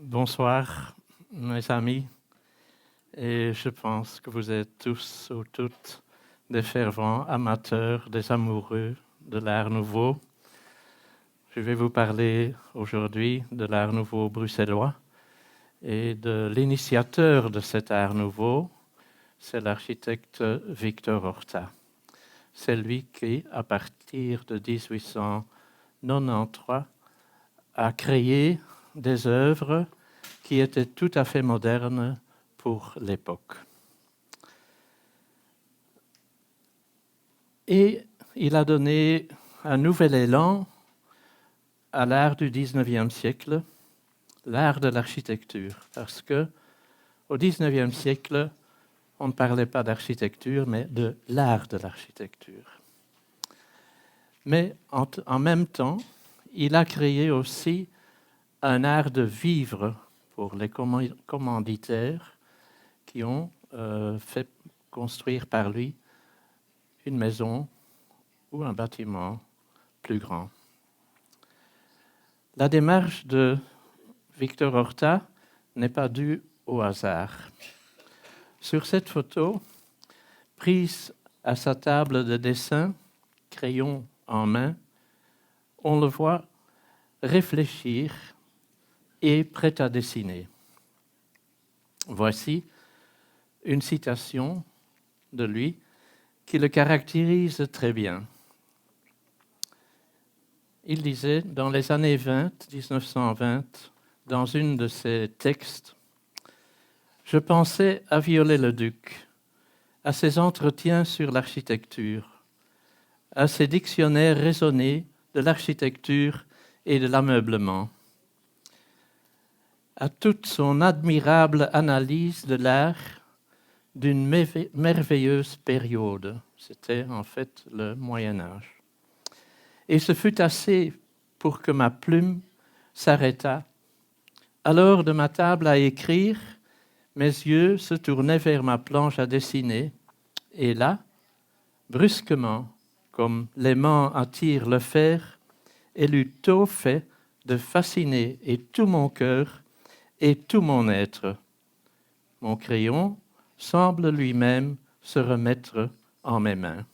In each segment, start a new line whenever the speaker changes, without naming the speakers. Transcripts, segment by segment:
Bonsoir, mes amis, et je pense que vous êtes tous ou toutes des fervents amateurs, des amoureux de l'Art nouveau. Je vais vous parler aujourd'hui de l'Art nouveau bruxellois et de l'initiateur de cet Art nouveau, c'est l'architecte Victor Horta. C'est lui qui, à partir de 1893, a créé des œuvres qui étaient tout à fait modernes pour l'époque. Et il a donné un nouvel élan à l'art du XIXe siècle, l'art de l'architecture, parce que au XIXe siècle, on ne parlait pas d'architecture, mais de l'art de l'architecture. Mais en même temps, il a créé aussi un art de vivre pour les commanditaires qui ont fait construire par lui une maison ou un bâtiment plus grand. La démarche de Victor Horta n'est pas due au hasard. Sur cette photo, prise à sa table de dessin, crayon en main, on le voit réfléchir et prêt à dessiner. Voici une citation de lui qui le caractérise très bien. Il disait, dans les années 1920, dans une de ses textes, « Je pensais à Viollet-le-Duc, à ses entretiens sur l'architecture, à ses dictionnaires raisonnés de l'architecture et de l'ameublement, à toute son admirable analyse de l'art d'une merveilleuse période. » C'était en fait le Moyen-Âge. Et ce fut assez pour que ma plume s'arrêtât. Alors, de ma table à écrire, mes yeux se tournaient vers ma planche à dessiner, et là, brusquement, comme l'aimant attire le fer, elle eut tôt fait de fasciner et tout mon cœur et tout mon être. Mon crayon semble lui-même se remettre en mes mains.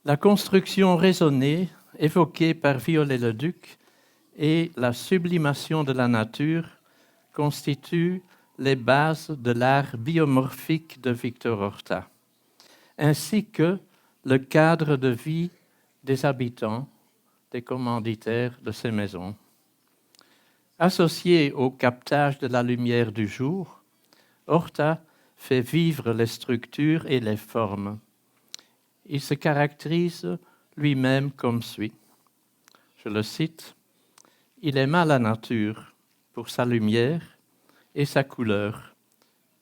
La construction raisonnée évoquée par Viollet-le-Duc et la sublimation de la nature constituent les bases de l'art biomorphique de Victor Horta, ainsi que le cadre de vie des habitants, des commanditaires de ces maisons. Associé au captage de la lumière du jour, Horta fait vivre les structures et les formes. Il se caractérise lui-même comme suit. Je le cite, « Il aima la nature pour sa lumière et sa couleur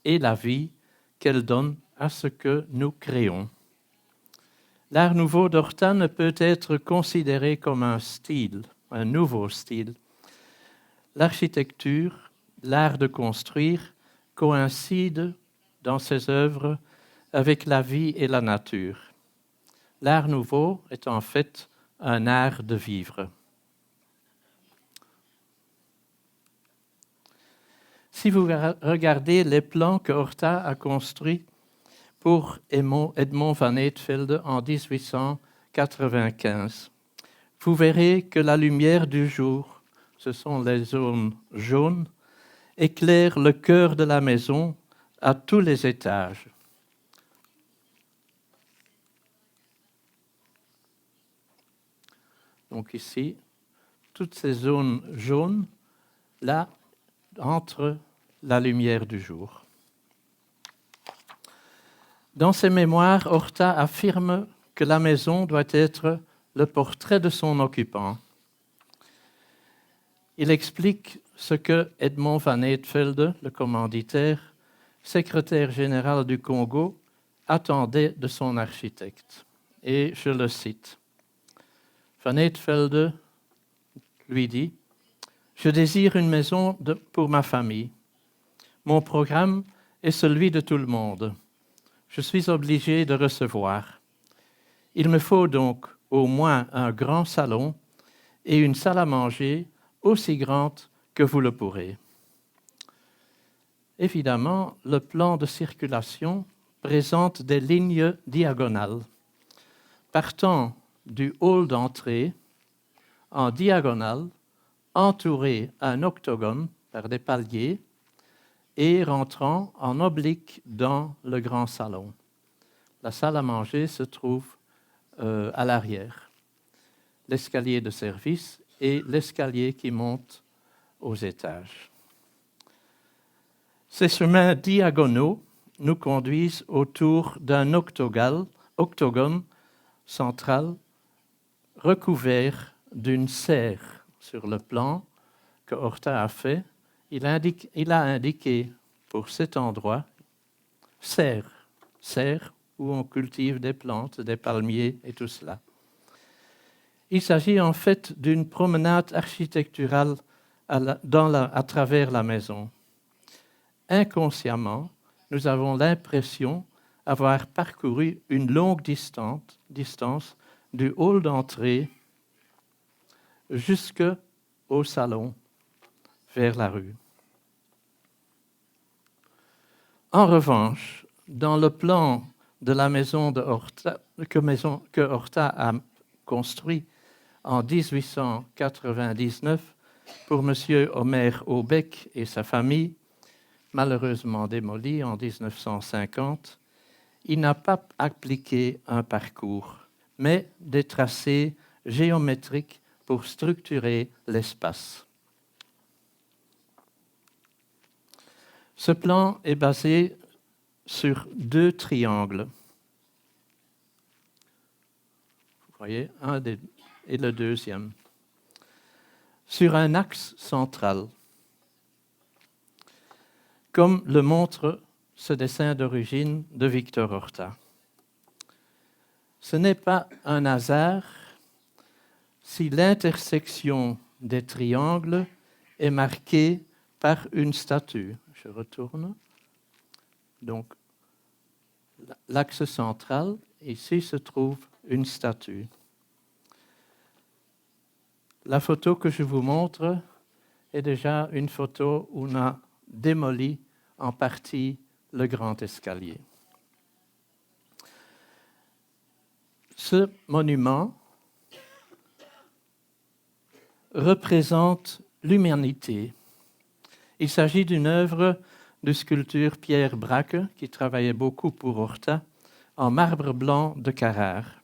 et la vie qu'elle donne à ce que nous créons. » L'art nouveau d'Horta ne peut être considéré comme un style, un nouveau style. L'architecture, l'art de construire, coïncident dans ses œuvres avec la vie et la nature. L'art nouveau est en fait un art de vivre. Si vous regardez les plans que Horta a construits pour Edmond van Eetvelde en 1895, vous verrez que la lumière du jour, ce sont les zones jaunes, éclaire le cœur de la maison à tous les étages. Donc ici, toutes ces zones jaunes, là, entre la lumière du jour. Dans ses mémoires, Horta affirme que la maison doit être le portrait de son occupant. Il explique ce que Edmond van Eetvelde, le commanditaire, secrétaire général du Congo, attendait de son architecte. Et je le cite. Van Eetvelde lui dit « Je désire une maison pour ma famille. Mon programme est celui de tout le monde. Je suis obligé de recevoir. Il me faut donc au moins un grand salon et une salle à manger aussi grande que vous le pourrez. Évidemment, le plan de circulation présente des lignes diagonales. Partant du hall d'entrée, en diagonale, entouré un octogone par des paliers et rentrant en oblique dans le grand salon. La salle à manger se trouve à l'arrière. L'escalier de service et l'escalier qui monte aux étages. Ces chemins diagonaux nous conduisent autour d'un octogone central recouvert d'une serre sur le plan que Horta a fait. Il a indiqué pour cet endroit serre où on cultive des plantes, des palmiers et tout cela. Il s'agit en fait d'une promenade architecturale à travers la maison. Inconsciemment, nous avons l'impression d'avoir parcouru une longue distance du hall d'entrée jusqu'au salon, vers la rue. En revanche, dans le plan de la maison de Horta, que Horta a construit en 1899 pour M. Omer Aubec et sa famille, malheureusement démoli en 1950, il n'a pas appliqué un parcours, mais des tracés géométriques pour structurer l'espace. Ce plan est basé sur 2 triangles. Vous voyez, un et le deuxième. Sur un axe central. Comme le montre ce dessin d'origine de Victor Horta. Ce n'est pas un hasard si l'intersection des triangles est marquée par une statue. Je retourne. Donc, l'axe central, ici se trouve une statue. La photo que je vous montre est déjà une photo où on a démoli en partie le grand escalier. Ce monument représente l'humanité. Il s'agit d'une œuvre de sculpture Pierre Braque, qui travaillait beaucoup pour Horta, en marbre blanc de Carrare.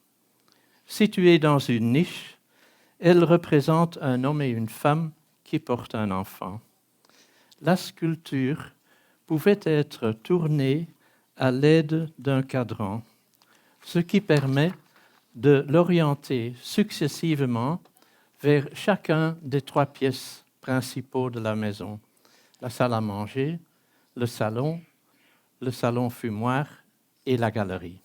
Située dans une niche, elle représente un homme et une femme qui portent un enfant. La sculpture pouvait être tournée à l'aide d'un cadran, ce qui permet de l'orienter successivement vers chacun des 3 pièces principaux de la maison. La salle à manger, le salon fumoir et la galerie.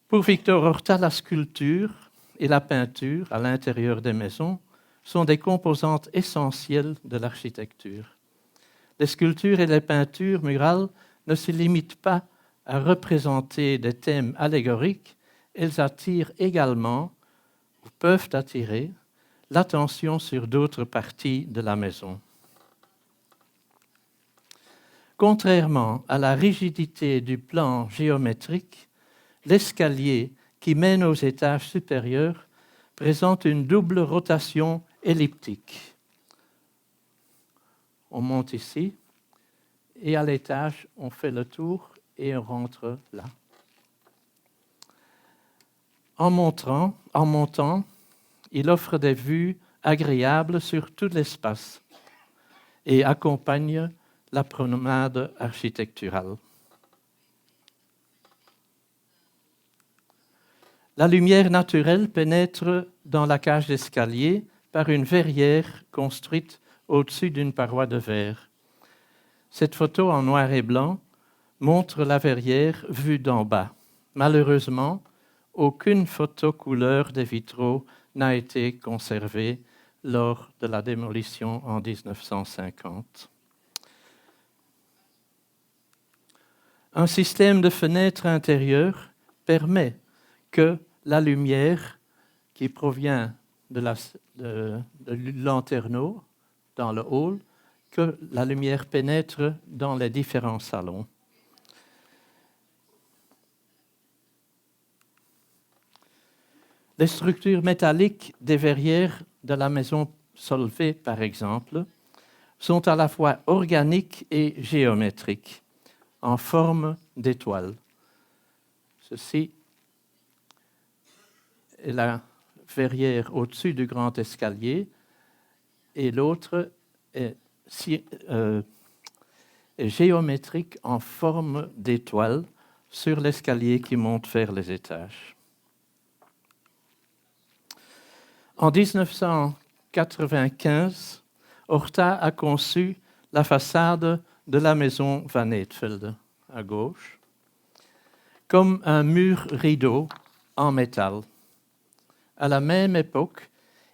Pour Victor Horta, la sculpture et la peinture à l'intérieur des maisons sont des composantes essentielles de l'architecture. Les sculptures et les peintures murales ne se limitent pas à représenter des thèmes allégoriques, elles attirent également, ou peuvent attirer, l'attention sur d'autres parties de la maison. Contrairement à la rigidité du plan géométrique, l'escalier qui mène aux étages supérieurs présente une double rotation elliptique. On monte ici et à l'étage, on fait le tour et on rentre là. En montant, il offre des vues agréables sur tout l'espace et accompagne la promenade architecturale. La lumière naturelle pénètre dans la cage d'escalier par une verrière construite au-dessus d'une paroi de verre. Cette photo en noir et blanc montre la verrière vue d'en bas. Malheureusement, aucune photo couleur des vitraux n'a été conservée lors de la démolition en 1950. Un système de fenêtres intérieures permet que la lumière qui provient de lanterneau dans le hall, que la lumière pénètre dans les différents salons. Les structures métalliques des verrières de la maison Solvay, par exemple, sont à la fois organiques et géométriques, en forme d'étoile. Ceci est la verrière au-dessus du grand escalier et l'autre est géométrique en forme d'étoile sur l'escalier qui monte vers les étages. En 1995, Horta a conçu la façade de la maison Van Eetvelde, à gauche, comme un mur rideau en métal. À la même époque,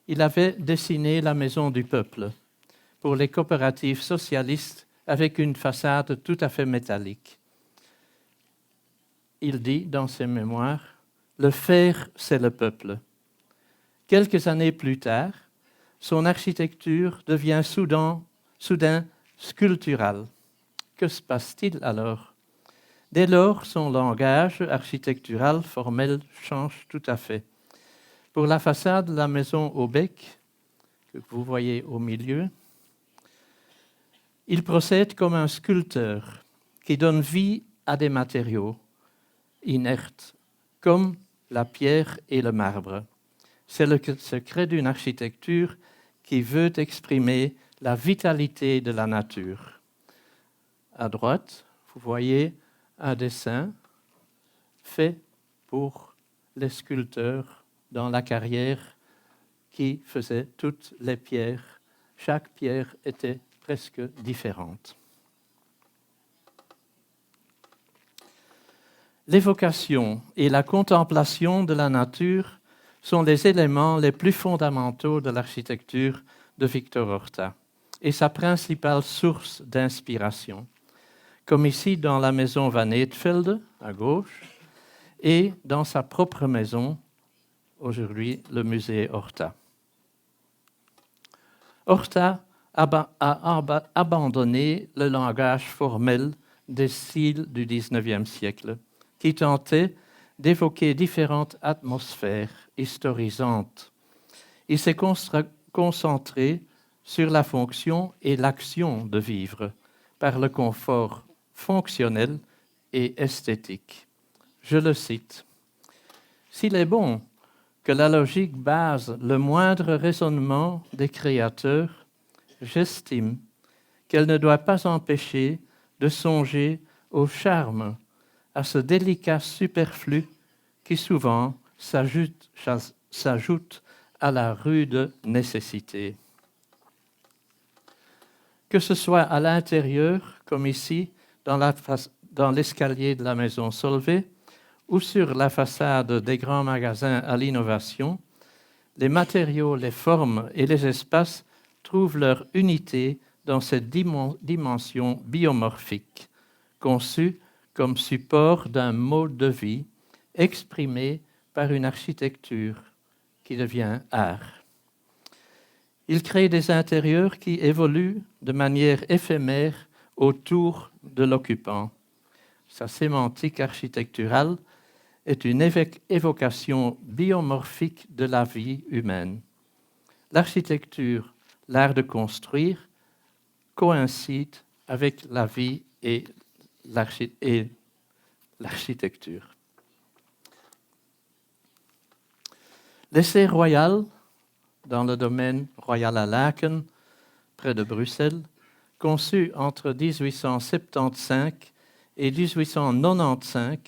il avait dessiné la maison du peuple pour les coopératives socialistes avec une façade tout à fait métallique. Il dit dans ses mémoires, « Le fer, c'est le peuple ». Quelques années plus tard, son architecture devient soudain sculpturale. Que se passe-t-il alors? Dès lors, son langage architectural formel change tout à fait. Pour la façade de la maison au bec, que vous voyez au milieu, il procède comme un sculpteur qui donne vie à des matériaux inertes, comme la pierre et le marbre. C'est le secret d'une architecture qui veut exprimer la vitalité de la nature. À droite, vous voyez un dessin fait pour les sculpteurs dans la carrière qui faisaient toutes les pierres. Chaque pierre était presque différente. L'évocation et la contemplation de la nature sont les éléments les plus fondamentaux de l'architecture de Victor Horta et sa principale source d'inspiration, comme ici dans la maison Van Eetvelde, à gauche, et dans sa propre maison, aujourd'hui le musée Horta. Horta a abandonné le langage formel des styles du XIXe siècle, qui tentait d'évoquer différentes atmosphères historisantes. Il s'est concentré sur la fonction et l'action de vivre, par le confort fonctionnel et esthétique. Je le cite. « S'il est bon que la logique base le moindre raisonnement des créateurs, j'estime qu'elle ne doit pas empêcher de songer au charme, à ce délicat superflu qui souvent s'ajoute à la rude nécessité. » Que ce soit à l'intérieur, comme ici, dans l'escalier de la maison Solvay, ou sur la façade des grands magasins à l'innovation, les matériaux, les formes et les espaces trouvent leur unité dans cette dimension biomorphique, conçue comme support d'un mode de vie exprimé par une architecture qui devient art. Il crée des intérieurs qui évoluent de manière éphémère autour de l'occupant. Sa sémantique architecturale est une évocation biomorphique de la vie humaine. L'architecture, l'art de construire, coïncide avec la vie et l'architecture. L'essai royal, dans le domaine royal à Laken, près de Bruxelles, conçu entre 1875 et 1895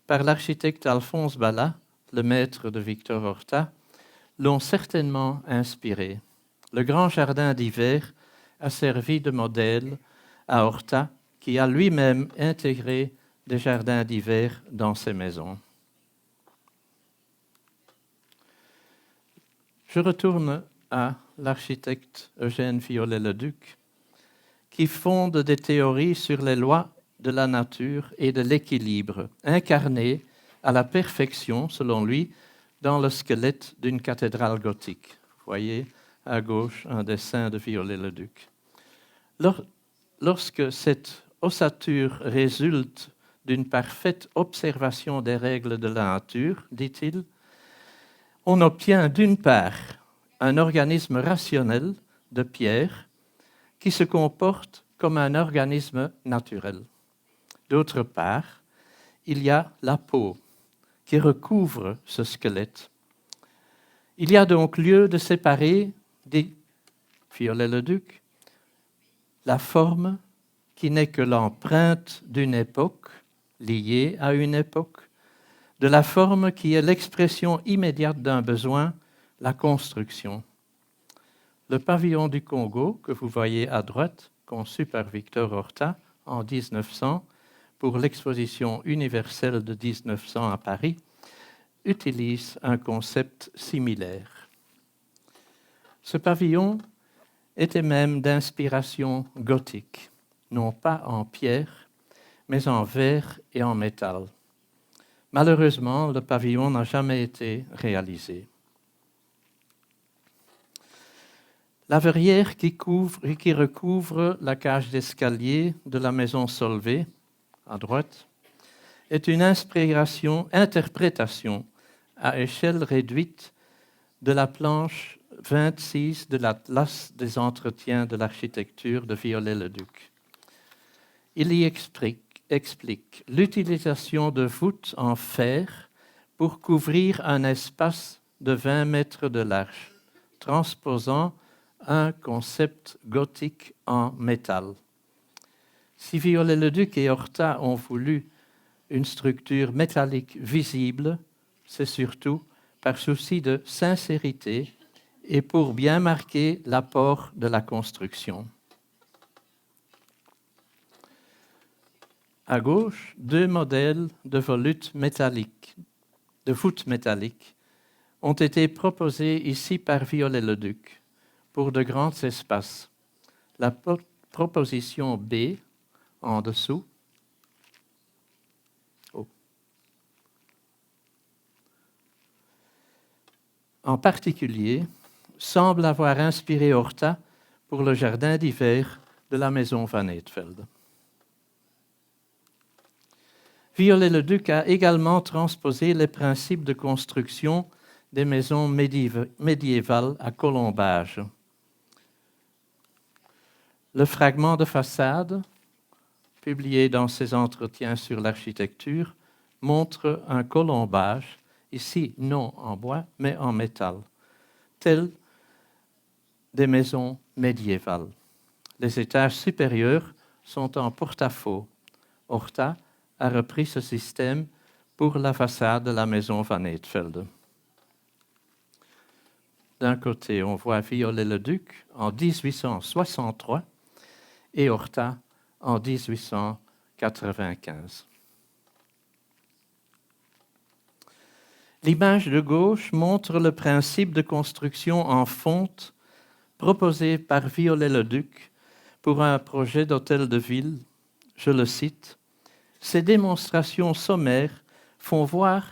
par l'architecte Alphonse Balla, le maître de Victor Horta, l'ont certainement inspiré. Le grand jardin d'hiver a servi de modèle à Horta, qui a lui-même intégré des jardins d'hiver dans ses maisons. Je retourne à l'architecte Eugène Viollet-le-Duc, qui fonde des théories sur les lois de la nature et de l'équilibre, incarnées à la perfection, selon lui, dans le squelette d'une cathédrale gothique. voyez à gauche un dessin de Viollet-le-Duc. Lorsque cette ossature résulte d'une parfaite observation des règles de la nature, dit-il, on obtient d'une part un organisme rationnel de pierre qui se comporte comme un organisme naturel. D'autre part, il y a la peau qui recouvre ce squelette. Il y a donc lieu de séparer, dit Viollet-le-Duc, la forme qui n'est que l'empreinte d'une époque, liée à une époque, de la forme qui est l'expression immédiate d'un besoin, la construction. Le pavillon du Congo, que vous voyez à droite, conçu par Victor Horta en 1900 pour l'exposition universelle de 1900 à Paris, utilise un concept similaire. Ce pavillon était même d'inspiration gothique, non pas en pierre, mais en verre et en métal. Malheureusement, le pavillon n'a jamais été réalisé. La verrière qui recouvre la cage d'escalier de la maison Solvay, à droite, est une interprétation à échelle réduite de la planche 26 de l'Atlas des entretiens de l'architecture de Viollet-le-Duc. Il y explique l'utilisation de voûtes en fer pour couvrir un espace de 20 mètres de large, transposant un concept gothique en métal. Si Viollet-le-Duc et Horta ont voulu une structure métallique visible, c'est surtout par souci de sincérité et pour bien marquer l'apport de la construction. À gauche, 2 modèles de voûtes métalliques ont été proposés ici par Viollet-le-Duc pour de grands espaces. La proposition B, en dessous, en particulier, semble avoir inspiré Horta pour le jardin d'hiver de la maison Van Eetvelde. Viollet-le-Duc a également transposé les principes de construction des maisons médiévales à colombage. Le fragment de façade, publié dans ses entretiens sur l'architecture, montre un colombage, ici non en bois, mais en métal, tel des maisons médiévales. Les étages supérieurs sont en porte-à-faux. Horta a repris ce système pour la façade de la maison Van Eetvelde. D'un côté, on voit Viollet-le-Duc en 1863 et Horta en 1895. L'image de gauche montre le principe de construction en fonte proposé par Viollet-le-Duc pour un projet d'hôtel de ville. Je le cite, « Ces démonstrations sommaires font voir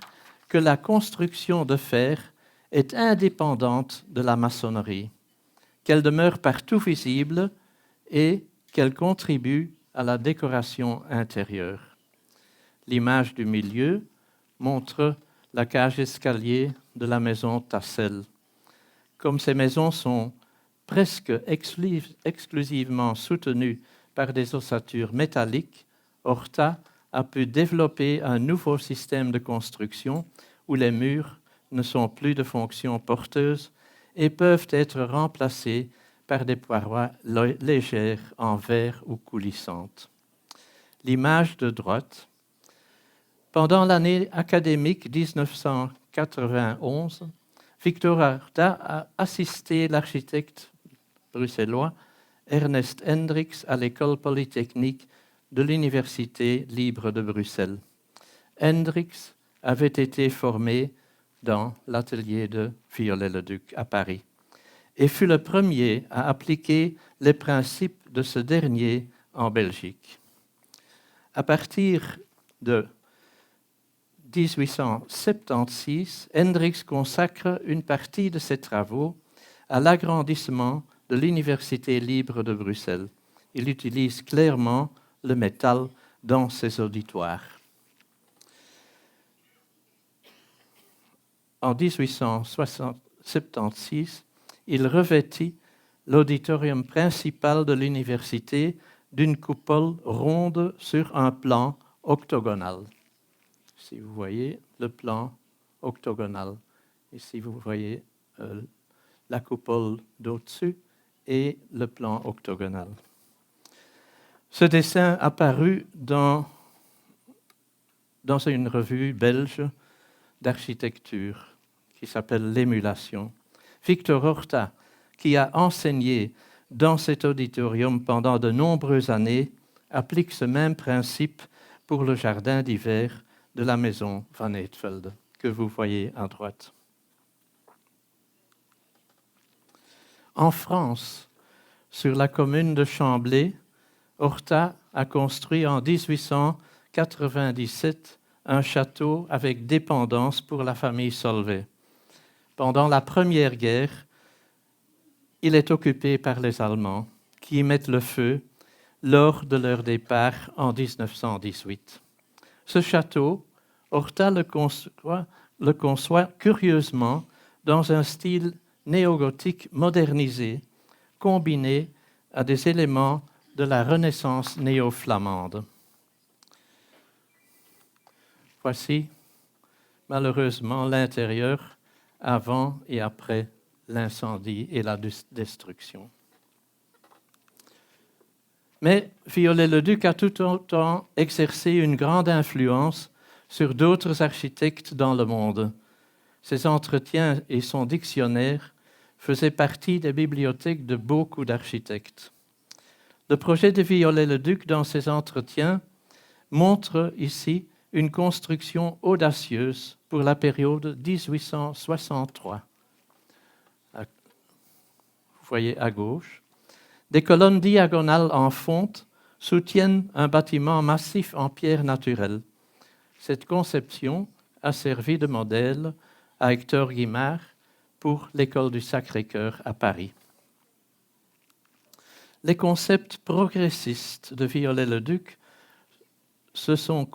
que la construction de fer est indépendante de la maçonnerie, qu'elle demeure partout visible et qu'elle contribue à la décoration intérieure. » L'image du milieu montre la cage escalier de la maison Tassel. Comme ces maisons sont presque exclusivement soutenues par des ossatures métalliques, Horta a pu développer un nouveau système de construction où les murs ne sont plus de fonction porteuse et peuvent être remplacés par des parois légères en verre ou coulissantes. L'image de droite. Pendant l'année académique 1991, Victor Horta a assisté l'architecte bruxellois Ernest Hendricks à l'école polytechnique de l'Université libre de Bruxelles. Hendricks avait été formé dans l'atelier de Viollet-le-Duc à Paris et fut le premier à appliquer les principes de ce dernier en Belgique. À partir de 1876, Hendricks consacre une partie de ses travaux à l'agrandissement de l'Université libre de Bruxelles. Il utilise clairement le métal dans ses auditoires. En 1876, il revêtit l'auditorium principal de l'université d'une coupole ronde sur un plan octogonal. Si vous voyez le plan octogonal, ici vous voyez la coupole d'au-dessus et le plan octogonal. Ce dessin apparut dans une revue belge d'architecture qui s'appelle L'Émulation. Victor Horta, qui a enseigné dans cet auditorium pendant de nombreuses années, applique ce même principe pour le jardin d'hiver de la maison Van Eetvelde, que vous voyez à droite. En France, sur la commune de Chamblay, Horta a construit en 1897 un château avec dépendance pour la famille Solvay. Pendant la Première Guerre, il est occupé par les Allemands qui y mettent le feu lors de leur départ en 1918. Ce château, Horta le conçoit curieusement dans un style néogothique modernisé, combiné à des éléments de la Renaissance néo-flamande. Voici malheureusement l'intérieur avant et après l'incendie et la destruction. Mais Viollet-le-Duc a tout autant exercé une grande influence sur d'autres architectes dans le monde. Ses entretiens et son dictionnaire faisaient partie des bibliothèques de beaucoup d'architectes. Le projet de Viollet-le-Duc dans ses entretiens montre ici une construction audacieuse pour la période 1863. Vous voyez à gauche, des colonnes diagonales en fonte soutiennent un bâtiment massif en pierre naturelle. Cette conception a servi de modèle à Hector Guimard pour l'École du Sacré-Cœur à Paris. Les concepts progressistes de Viollet-le-Duc se sont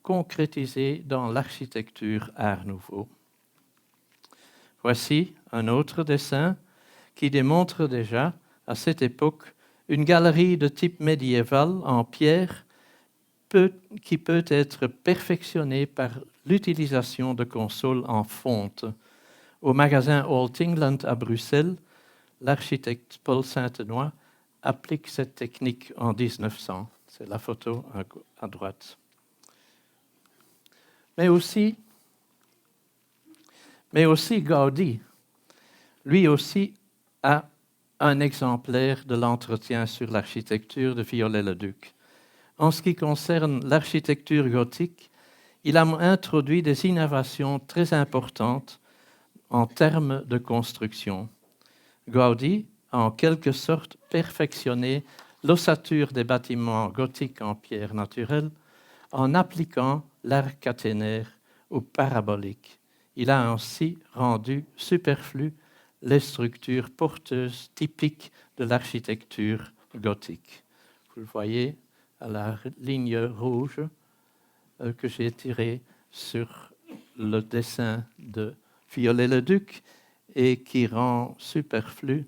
concrétisés dans l'architecture Art Nouveau. Voici un autre dessin qui démontre déjà, à cette époque, une galerie de type médiéval en pierre qui peut être perfectionnée par l'utilisation de consoles en fonte. Au magasin Old England à Bruxelles, l'architecte Paul Saintenoy applique cette technique en 1900. C'est la photo à droite. Mais aussi Gaudi, lui aussi, a un exemplaire de l'entretien sur l'architecture de Viollet-le-Duc. En ce qui concerne l'architecture gothique, il a introduit des innovations très importantes en termes de construction. Gaudi a en quelque sorte perfectionné l'ossature des bâtiments gothiques en pierre naturelle en appliquant l'arc caténaire ou parabolique. Il a ainsi rendu superflues les structures porteuses typiques de l'architecture gothique. Vous le voyez à la ligne rouge que j'ai tirée sur le dessin de Viollet-le-Duc et qui rend superflue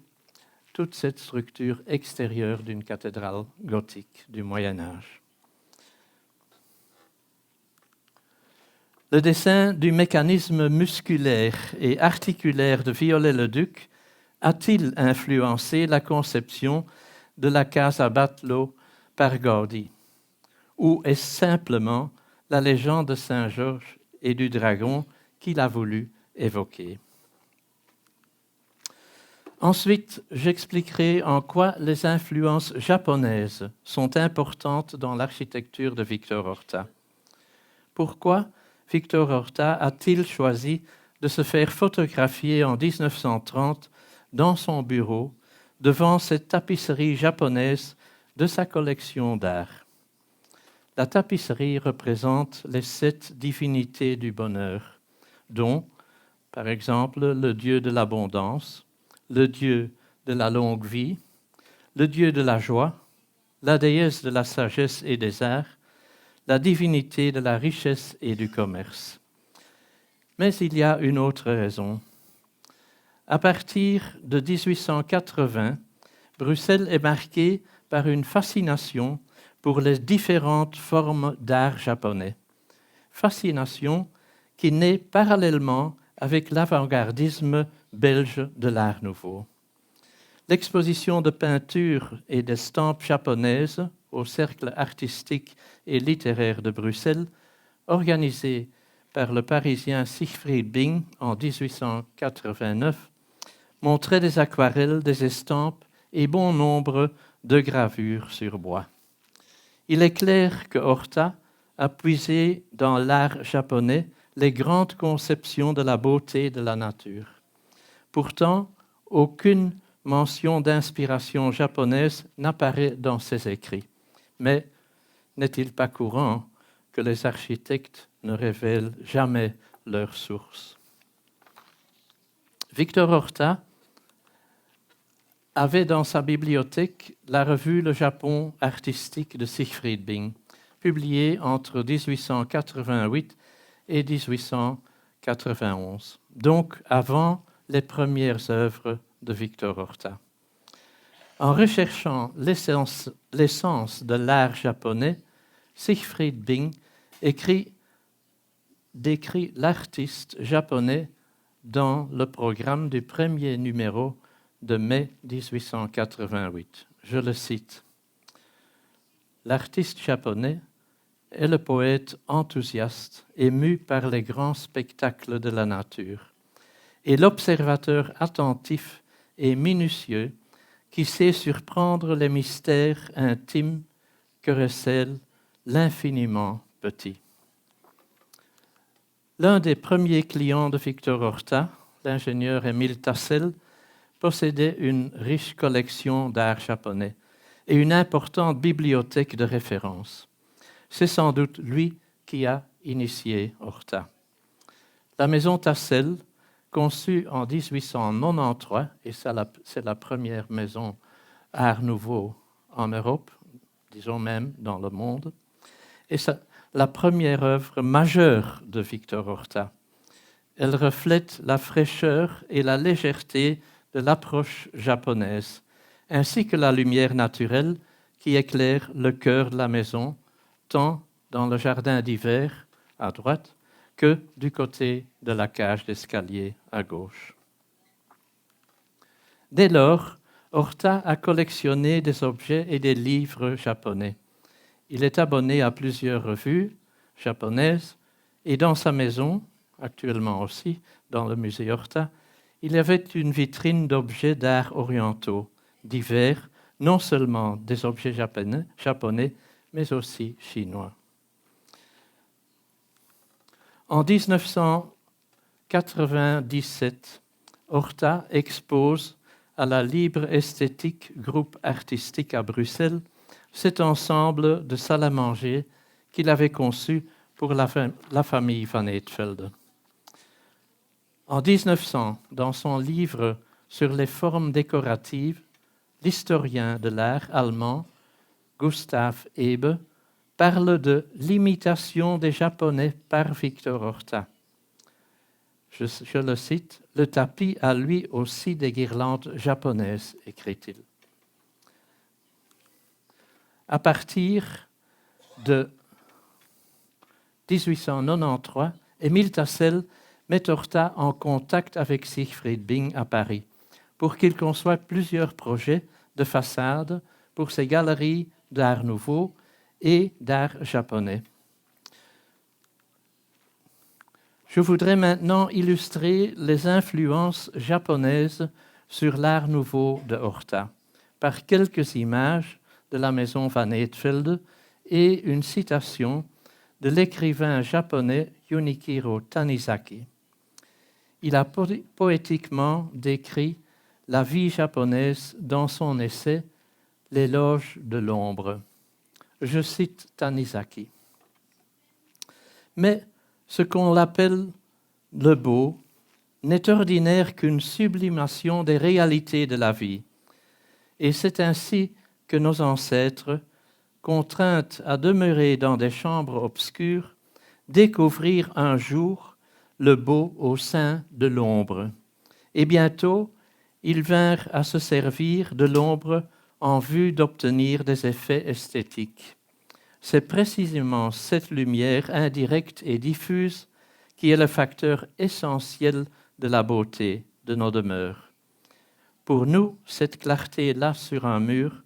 toute cette structure extérieure d'une cathédrale gothique du Moyen Âge. Le dessin du mécanisme musculaire et articulaire de Viollet-le-Duc a-t-il influencé la conception de la Casa Batlló par Gaudi? Ou est-ce simplement la légende de Saint-Georges et du dragon qu'il a voulu évoquer? Ensuite, j'expliquerai en quoi les influences japonaises sont importantes dans l'architecture de Victor Horta. Pourquoi Victor Horta a-t-il choisi de se faire photographier en 1930 dans son bureau devant cette tapisserie japonaise de sa collection d'art? La tapisserie représente les 7 divinités du bonheur, dont, par exemple, le dieu de l'abondance, le dieu de la longue vie, le dieu de la joie, la déesse de la sagesse et des arts, la divinité de la richesse et du commerce. Mais il y a une autre raison. À partir de 1880, Bruxelles est marquée par une fascination pour les différentes formes d'art japonais. Fascination qui naît parallèlement avec l'avant-gardisme belge de l'Art nouveau. L'exposition de peintures et d'estampes japonaises au Cercle artistique et littéraire de Bruxelles, organisée par le Parisien Siegfried Bing en 1889, montrait des aquarelles, des estampes et bon nombre de gravures sur bois. Il est clair que Horta a puisé dans l'art japonais les grandes conceptions de la beauté de la nature. Pourtant, aucune mention d'inspiration japonaise n'apparaît dans ses écrits. Mais n'est-il pas courant que les architectes ne révèlent jamais leur source? Victor Horta avait dans sa bibliothèque la revue Le Japon artistique de Siegfried Bing, publiée entre 1888 et 1891, donc avant les premières œuvres de Victor Horta. En recherchant l'essence de l'art japonais, Siegfried Bing décrit l'artiste japonais dans le programme du premier numéro de mai 1888. Je le cite. « L'artiste japonais est le poète enthousiaste, ému par les grands spectacles de la nature, et l'observateur attentif et minutieux qui sait surprendre les mystères intimes que recèle l'infiniment petit. » L'un des premiers clients de Victor Horta, l'ingénieur Émile Tassel, possédait une riche collection d'art japonais et une importante bibliothèque de référence. C'est sans doute lui qui a initié Horta. La maison Tassel, conçue en 1893, et c'est la première maison art nouveau en Europe, disons même dans le monde, et la première œuvre majeure de Victor Horta. Elle reflète la fraîcheur et la légèreté de l'approche japonaise, ainsi que la lumière naturelle qui éclaire le cœur de la maison, tant dans le jardin d'hiver, à droite, que du côté de la cage d'escalier, à gauche. Dès lors, Horta a collectionné des objets et des livres japonais. Il est abonné à plusieurs revues japonaises et dans sa maison, actuellement aussi dans le musée Horta, il y avait une vitrine d'objets d'art orientaux, divers, non seulement des objets japonais, mais aussi chinois. En 1997, Horta expose à la Libre Esthétique Groupe Artistique à Bruxelles cet ensemble de salles à manger qu'il avait conçu pour la famille Van Eetvelde. En 1900, dans son livre sur les formes décoratives, l'historien de l'art allemand Gustav Ebe parle de l'imitation des Japonais par Victor Horta. Je le cite, « Le tapis a lui aussi des guirlandes japonaises », écrit-il. À partir de 1893, Émile Tassel met Horta en contact avec Siegfried Bing à Paris pour qu'il conçoive plusieurs projets de façade pour ses galeries d'art nouveau et d'art japonais. Je voudrais maintenant illustrer les influences japonaises sur l'art nouveau de Horta par quelques images de la maison Van Eetvelde et une citation de l'écrivain japonais Junichiro Tanizaki. Il a poétiquement décrit la vie japonaise dans son essai « L'éloge de l'ombre ». Je cite Tanizaki. Mais ce qu'on appelle le beau n'est ordinaire qu'une sublimation des réalités de la vie. Et c'est ainsi que nos ancêtres, contraints à demeurer dans des chambres obscures, découvrirent un jour le beau au sein de l'ombre. Et bientôt, ils vinrent à se servir de l'ombre en vue d'obtenir des effets esthétiques. C'est précisément cette lumière indirecte et diffuse qui est le facteur essentiel de la beauté de nos demeures. Pour nous, cette clarté-là sur un mur,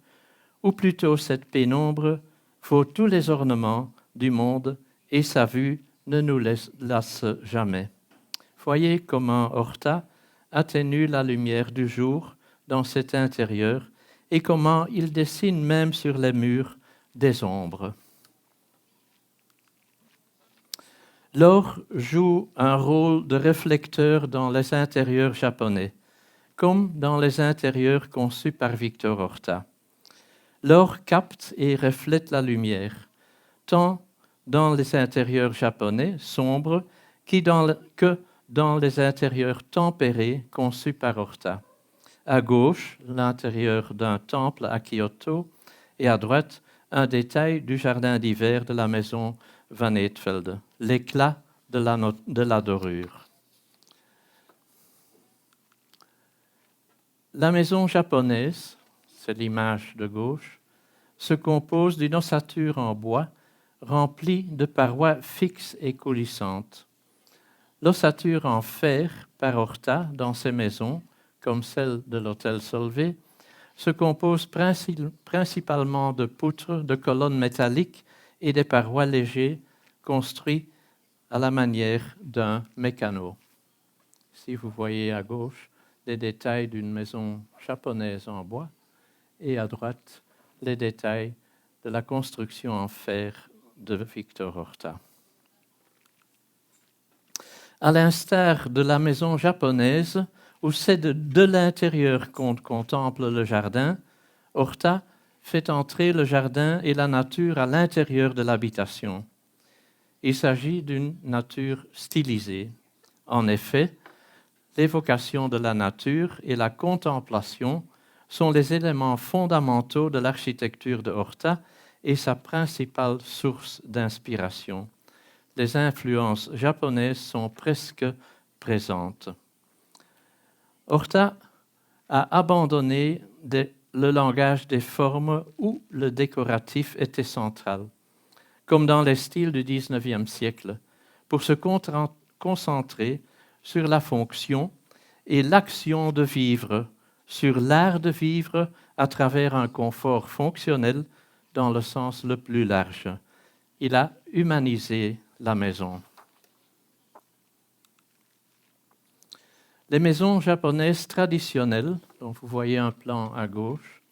ou plutôt cette pénombre, vaut tous les ornements du monde et sa vue ne nous lasse jamais. Voyez comment Horta atténue la lumière du jour dans cet intérieur et comment il dessine même sur les murs des ombres. L'or joue un rôle de réflecteur dans les intérieurs japonais, comme dans les intérieurs conçus par Victor Horta. L'or capte et reflète la lumière, tant dans les intérieurs japonais sombres que dans les intérieurs tempérés conçus par Horta. À gauche, l'intérieur d'un temple à Kyoto et à droite, un détail du jardin d'hiver de la maison Van Eetvelde, l'éclat de la dorure. La maison japonaise, c'est l'image de gauche, se compose d'une ossature en bois remplie de parois fixes et coulissantes. L'ossature en fer par Horta dans ces maisons, comme celle de l'hôtel Solvay, se compose principalement de poutres, de colonnes métalliques et des parois légers construits à la manière d'un mécano. Ici, vous voyez à gauche les détails d'une maison japonaise en bois et à droite, les détails de la construction en fer de Victor Horta. À l'instar de la maison japonaise, où c'est de l'intérieur qu'on contemple le jardin, Horta fait entrer le jardin et la nature à l'intérieur de l'habitation. Il s'agit d'une nature stylisée. En effet, l'évocation de la nature et la contemplation sont les éléments fondamentaux de l'architecture de Horta et sa principale source d'inspiration. Les influences japonaises sont presque présentes. Horta a abandonné le langage des formes où le décoratif était central, comme dans les styles du XIXe siècle, pour se concentrer sur la fonction et l'action de vivre, sur l'art de vivre à travers un confort fonctionnel dans le sens le plus large. Il a humanisé la maison. Les maisons japonaises traditionnelles, dont vous voyez un plan à gauche,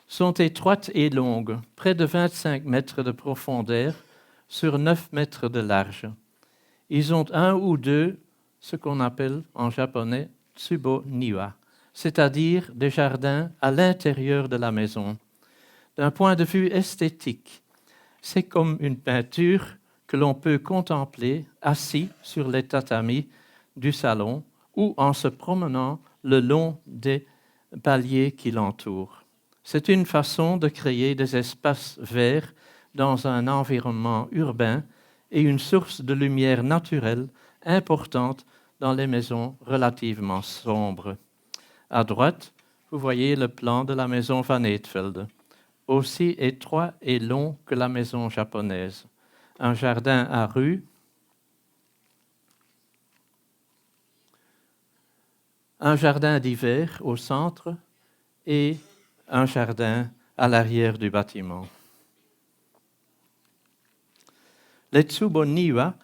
sont étroites et longues, près de 25 mètres de profondeur sur 9 mètres de large. Ils ont un ou deux, ce qu'on appelle en japonais tsubo niwa, c'est-à-dire des jardins à l'intérieur de la maison. D'un point de vue esthétique, c'est comme une peinture que l'on peut contempler assis sur les tatamis du salon ou en se promenant le long des paliers qui l'entourent. C'est une façon de créer des espaces verts dans un environnement urbain et une source de lumière naturelle importante dans les maisons relativement sombres. À droite, vous voyez le plan de la maison Van Eetvelde, aussi étroit et long que la maison japonaise. Un jardin à rue, un jardin d'hiver au centre et un jardin à l'arrière du bâtiment. Les Tsubo Niwa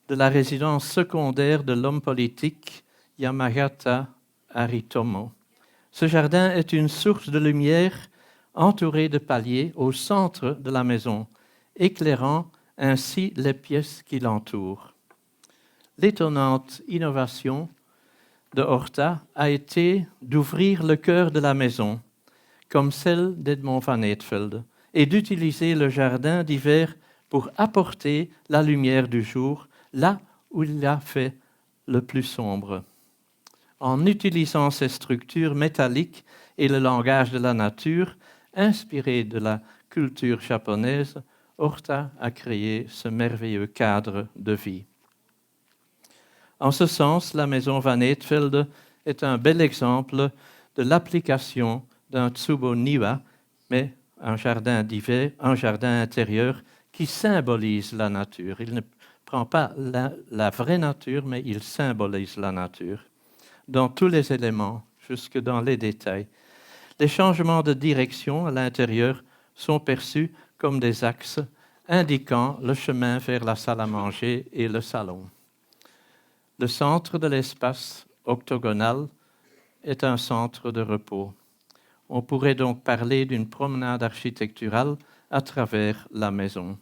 de la résidence secondaire de l'homme politique Yamagata Aritomo. Ce jardin est une source de lumière entourée de paliers au centre de la maison, éclairant ainsi les pièces qui l'entourent. L'étonnante innovation de Horta a été d'ouvrir le cœur de la maison, comme celle d'Edmond Van Eetvelde, et d'utiliser le jardin d'hiver pour apporter la lumière du jour là où il a fait le plus sombre. En utilisant ces structures métalliques et le langage de la nature, inspiré de la culture japonaise, Horta a créé ce merveilleux cadre de vie. En ce sens, la maison Van Eetvelde est un bel exemple de l'application d'un Tsubo Niwa, mais un jardin d'hiver, un jardin intérieur qui symbolise la nature. Il ne prend pas la vraie nature, mais il symbolise la nature dans tous les éléments, jusque dans les détails. Les changements de direction à l'intérieur sont perçus comme des axes indiquant le chemin vers la salle à manger et le salon. Le centre de l'espace octogonal est un centre de repos. On pourrait donc parler d'une promenade architecturale à travers la maison.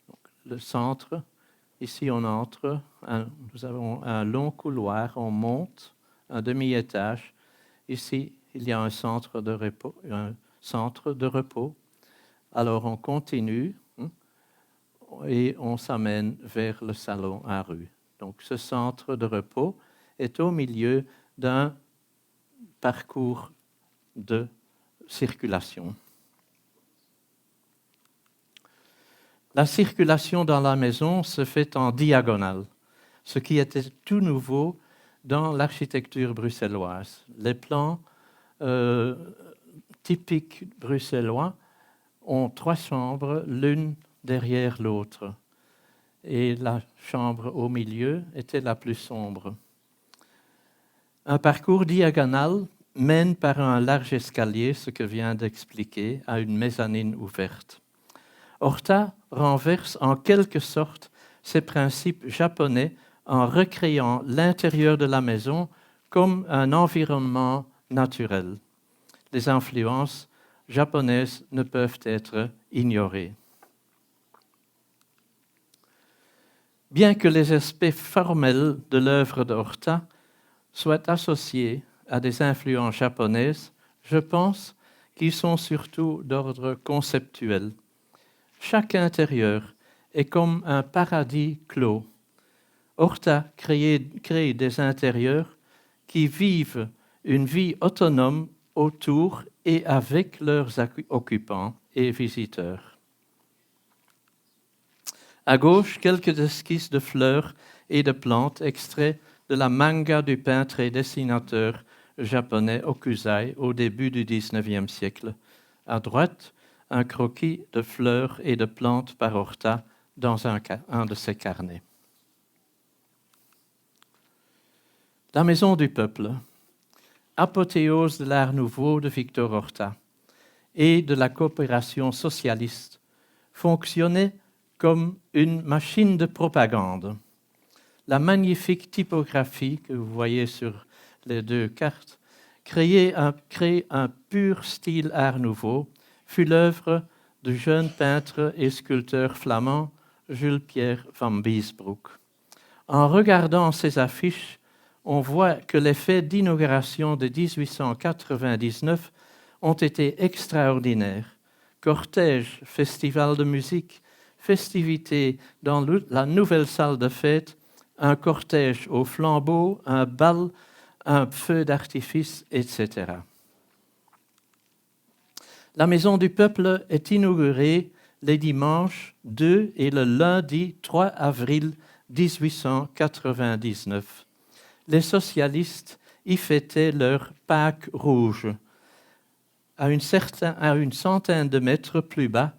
Donc, le centre, ici on entre, nous avons un long couloir, on monte un demi-étage. Ici, il y a un centre de repos. Alors on continue et on s'amène vers le salon à rue. Donc ce centre de repos est au milieu d'un parcours de circulation. La circulation dans la maison se fait en diagonale, ce qui était tout nouveau dans l'architecture bruxelloise. Les plans typiques bruxellois ont 3 chambres, l'une derrière l'autre. Et la chambre au milieu était la plus sombre. Un parcours diagonal mène par un large escalier, ce que vient d'expliquer, à une mezzanine ouverte. Horta renverse en quelque sorte ces principes japonais en recréant l'intérieur de la maison comme un environnement naturel. Les influences japonaises ne peuvent être ignorées. Bien que les aspects formels de l'œuvre de Horta soient associés à des influences japonaises, je pense qu'ils sont surtout d'ordre conceptuel. Chaque intérieur est comme un paradis clos. Horta crée des intérieurs qui vivent une vie autonome autour et avec leurs occupants et visiteurs. À gauche, quelques esquisses de fleurs et de plantes extraits de la manga du peintre et dessinateur japonais Hokusai au début du XIXe siècle. À droite, un croquis de fleurs et de plantes par Horta dans un de ses carnets. La maison du peuple, apothéose de l'art nouveau de Victor Horta et de la coopération socialiste, fonctionnait comme une machine de propagande. La magnifique typographie que vous voyez sur les 2 cartes, créée un pur style art nouveau, fut l'œuvre du jeune peintre et sculpteur flamand Jules-Pierre van Biesbroek. En regardant ces affiches, on voit que les fêtes d'inauguration de 1899 ont été extraordinaires. Cortège, festival de musique, festivités dans la nouvelle salle de fête, un cortège au flambeau, un bal, un feu d'artifice, etc. La Maison du Peuple est inaugurée les dimanches 2 et le lundi 3 avril 1899. Les socialistes y fêtaient leur Pâques rouge. À une centaine de mètres plus bas,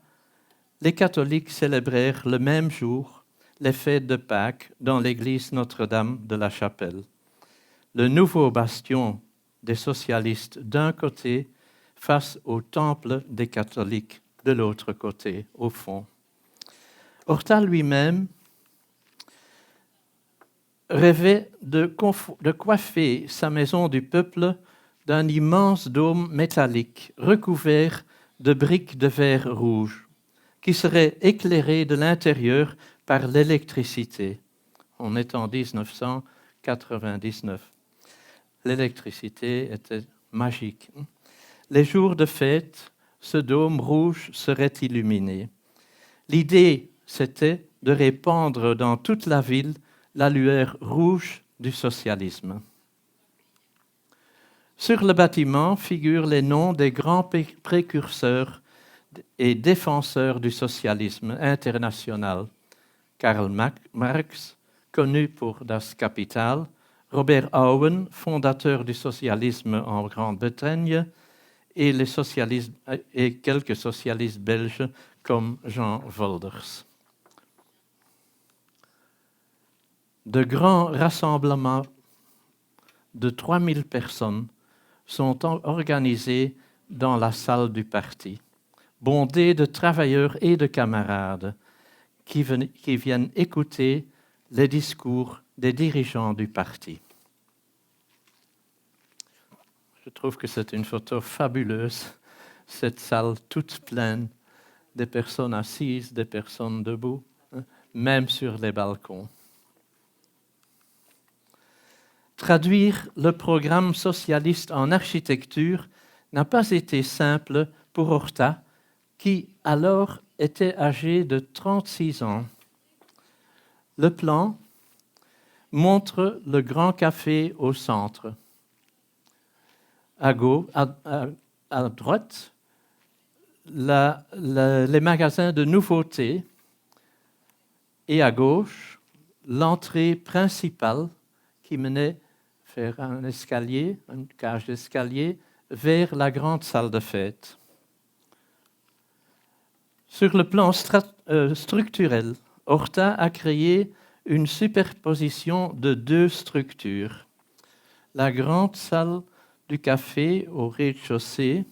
les catholiques célébrèrent le même jour les fêtes de Pâques dans l'église Notre-Dame de la Chapelle. Le nouveau bastion des socialistes d'un côté face au temple des catholiques de l'autre côté, au fond. Horta lui-même rêvait de coiffer sa maison du peuple d'un immense dôme métallique recouvert de briques de verre rouge qui serait éclairé de l'intérieur par l'électricité. On est en 1999. L'électricité était magique. Les jours de fête, ce dôme rouge serait illuminé. L'idée, c'était de répandre dans toute la ville la lueur rouge du socialisme. Sur le bâtiment figurent les noms des grands précurseurs et défenseurs du socialisme international. Karl Marx, connu pour Das Kapital, Robert Owen, fondateur du socialisme en Grande-Bretagne, et quelques socialistes belges comme Jean Wolders. De grands rassemblements de 3000 personnes sont organisés dans la salle du parti, bondés de travailleurs et de camarades qui viennent écouter les discours des dirigeants du parti. Je trouve que c'est une photo fabuleuse, cette salle toute pleine, des personnes assises, des personnes debout, même sur les balcons. Traduire le programme socialiste en architecture n'a pas été simple pour Horta, qui alors était âgé de 36 ans. Le plan montre le grand café au centre. À droite, les magasins de nouveautés et à gauche, l'entrée principale qui menait vers un escalier, une cage d'escalier, vers la grande salle de fête. Sur le plan structurel, Horta a créé une superposition de deux structures. La grande salle du café au rez-de-chaussée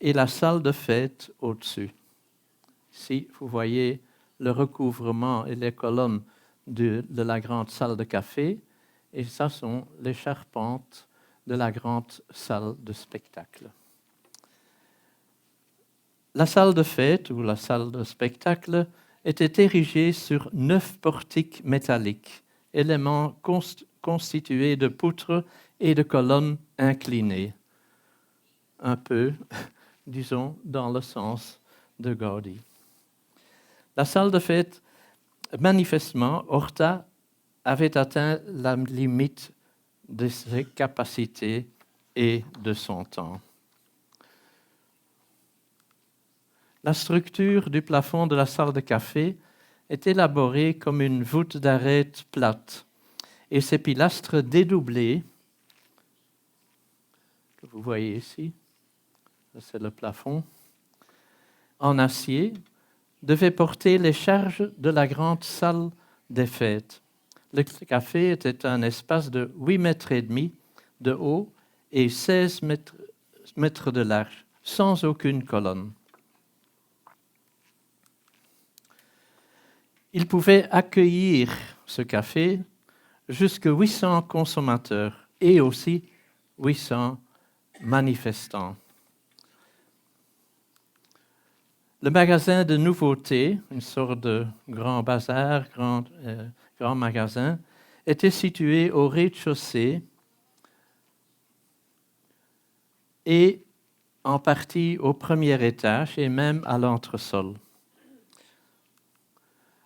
et la salle de fête au-dessus. Ici, vous voyez le recouvrement et les colonnes de la grande salle de café, et ça sont les charpentes de la grande salle de spectacle. La salle de fête ou la salle de spectacle était érigée sur 9 portiques métalliques, éléments constitués de poutres et de colonnes inclinées, un peu, disons, dans le sens de Gaudi. La salle de fête, manifestement, Horta avait atteint la limite de ses capacités et de son temps. La structure du plafond de la salle de café est élaborée comme une voûte d'arête plate et ses pilastres dédoublés, que vous voyez ici, c'est le plafond, en acier, devaient porter les charges de la grande salle des fêtes. Le café était un espace de 8,5 mètres de haut et 16 mètres de large, sans aucune colonne. Il pouvait accueillir, ce café, jusqu'à 800 consommateurs et aussi 800 manifestants. Le magasin de nouveautés, une sorte de grand bazar, grand magasin, était situé au rez-de-chaussée et en partie au premier étage et même à l'entresol.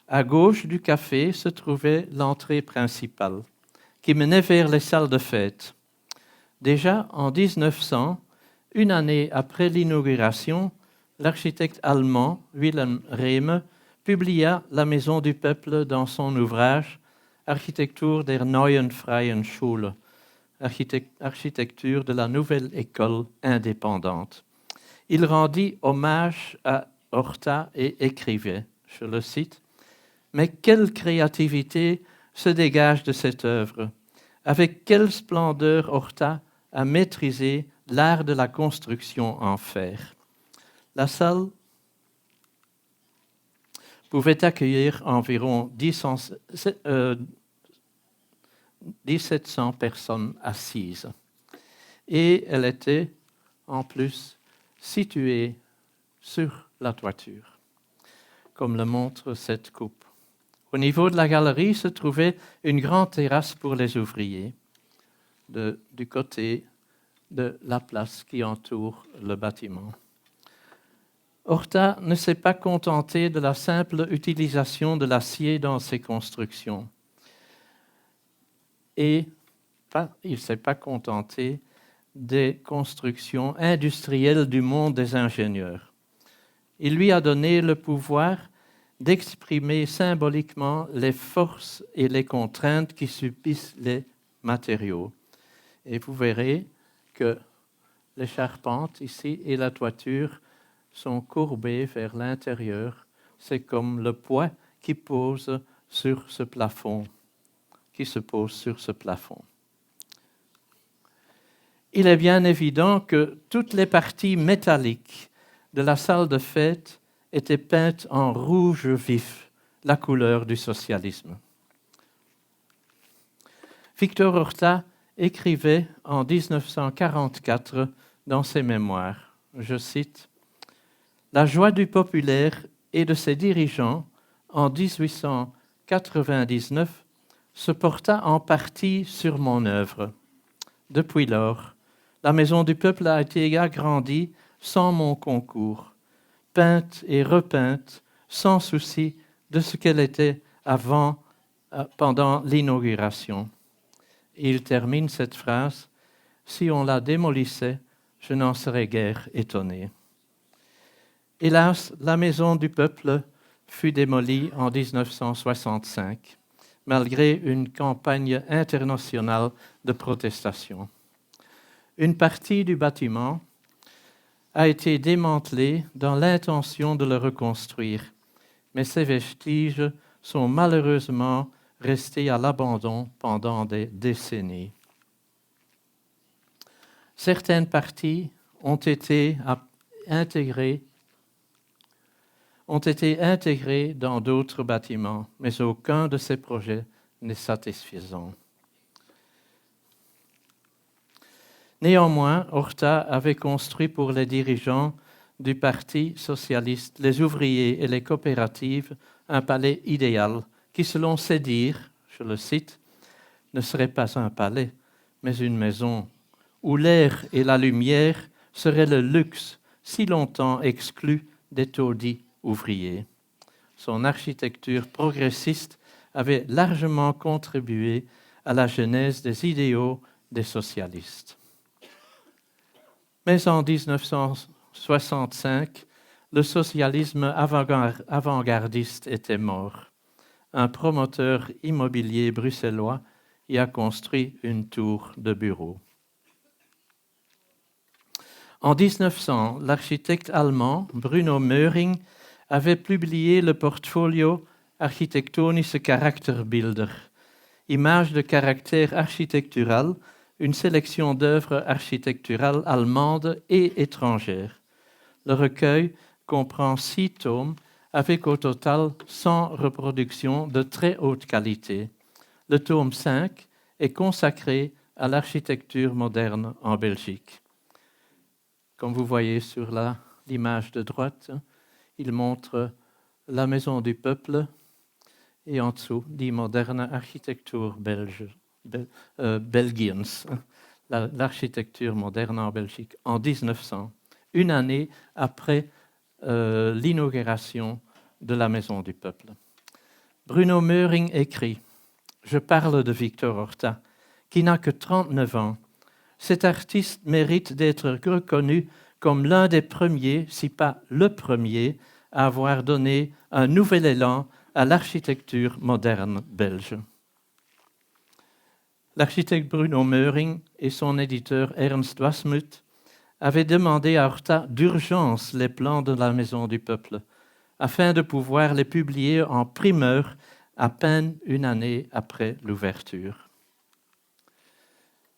À gauche du café se trouvait l'entrée principale, qui menait vers les salles de fête. Déjà en 1900, une année après l'inauguration, l'architecte allemand Wilhelm Rehme publia La Maison du Peuple dans son ouvrage Architektur der neuen freien Schule, architecture de la nouvelle école indépendante. Il rendit hommage à Horta et écrivait, je le cite, « Mais quelle créativité se dégage de cette œuvre! Avec quelle splendeur Horta a maîtrisé l'art de la construction en fer. » La salle pouvait accueillir environ 1700 personnes assises. Et elle était, en plus, située sur la toiture, comme le montre cette coupe. Au niveau de la galerie se trouvait une grande terrasse pour les ouvriers, du côté de la place qui entoure le bâtiment. Horta ne s'est pas contenté de la simple utilisation de l'acier dans ses constructions. Et il ne s'est pas contenté des constructions industrielles du monde des ingénieurs. Il lui a donné le pouvoir d'exprimer symboliquement les forces et les contraintes qui subissent les matériaux. Et vous verrez que les charpentes ici et la toiture sont courbées vers l'intérieur. C'est comme le poids qui pose sur ce plafond, qui se pose sur ce plafond. Il est bien évident que toutes les parties métalliques de la salle de fête étaient peintes en rouge vif, la couleur du socialisme. Victor Horta écrivait en 1944 dans ses mémoires, je cite, « La joie du populaire et de ses dirigeants en 1899 se porta en partie sur mon œuvre. Depuis lors, la Maison du Peuple a été agrandie sans mon concours, peinte et repeinte sans souci de ce qu'elle était pendant l'inauguration. » Il termine cette phrase, « Si on la démolissait, je n'en serais guère étonné. » Hélas, la Maison du Peuple fut démolie en 1965, malgré une campagne internationale de protestation. Une partie du bâtiment a été démantelée dans l'intention de le reconstruire, mais ses vestiges sont malheureusement restés à l'abandon pendant des décennies. Certaines parties ont été intégrées dans d'autres bâtiments, mais aucun de ces projets n'est satisfaisant. Néanmoins, Horta avait construit pour les dirigeants du Parti socialiste, les ouvriers et les coopératives un palais idéal qui, selon ses dires, je le cite, ne serait pas un palais, mais une maison où l'air et la lumière seraient le luxe si longtemps exclu des taudis ouvriers. Son architecture progressiste avait largement contribué à la genèse des idéaux des socialistes. Mais en 1965, le socialisme avant-gardiste était mort. Un promoteur immobilier bruxellois y a construit une tour de bureau. En 1900, l'architecte allemand Bruno Möhring avait publié le portfolio Architektonische Charakterbilder, images de caractère architectural, une sélection d'œuvres architecturales allemandes et étrangères. Le recueil comprend 6 tomes avec au total 100 reproductions de très haute qualité. Le tome 5 est consacré à l'architecture moderne en Belgique. Comme vous voyez sur l'image de droite, il montre la Maison du Peuple et en dessous, die moderne Architektur Belgiens, l'architecture moderne en Belgique, en 1900, une année après l'inauguration de la Maison du Peuple. Bruno Möhring écrit « Je parle de Victor Horta, qui n'a que 39 ans. Cet artiste mérite d'être reconnu comme l'un des premiers, si pas le premier, à avoir donné un nouvel élan à l'architecture moderne belge. » L'architecte Bruno Möhring et son éditeur Ernst Wasmuth avaient demandé à Horta d'urgence les plans de la Maison du Peuple, afin de pouvoir les publier en primeur à peine une année après l'ouverture.